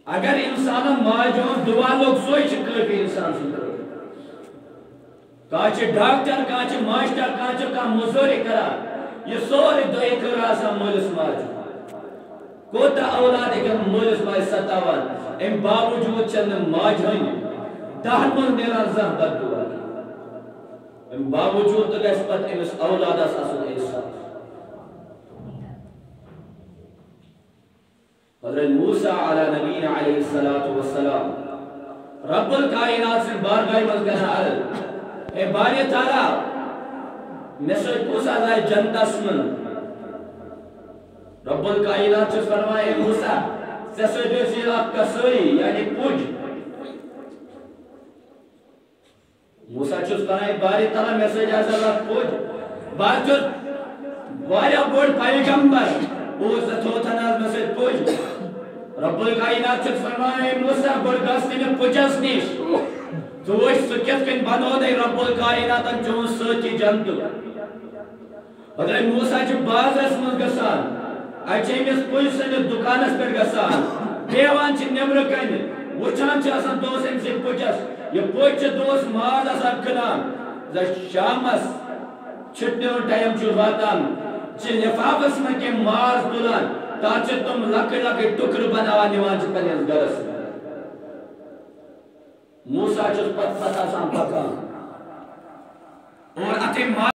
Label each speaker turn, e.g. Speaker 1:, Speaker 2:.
Speaker 1: اگر انسان ماجہ دعا لوگ سوئی کافی انسان سن کانچ ڈاکٹر کانچ ماسٹر کانچ کا مزوری کرا یہ سوری دعائی کر آسا مولس ماجہ کوتا اولاد اگر مولس ماجہ ستاوان ام باوجود چند ماجہ دہن مل میرا زہ بد دعا ام باوجود تو گسپت امس اولاد اساسو ایسا حضرت موسیٰ علی نبینا علیہ السلام رب الکائنات سے بارگاہ مزگنا عرض اے باری تعالیٰ نسل پوسا دائے جنتس من رب الکائنات سے فرمائے موسیٰ سیسو جیسی آپ کا سوئی یعنی پوج موسیٰ چوز فرمائے باری تعالیٰ میسیج آزا اللہ پوج بار چوز واریا بوڑ پیغمبر وہ ستوتا ناز میسیج پوج رب الکائنات چوز فرمائے موسیٰ بوڑ گاستی میں پوجس نیش تو وہ سکت کن بنو دے رب الکائنات چون سوچی جنتو حضرت موسیٰ جو باز اسمت گسان اچھے میں پوچھ سنے دکانس پر گسان دیوان چی نمر کن وچان چی آسان دوس انسی پوچھس یہ پوچھ دوس ماز آسان کنان زا شامس چھٹنے اور ٹائم چو واتان چی لفافس میں کے ماز دلان تاچہ تم لکڑ ٹکر بناوا نیوان چی پنیز گرس موسیٰ چوز پت آسان پکان اور اتے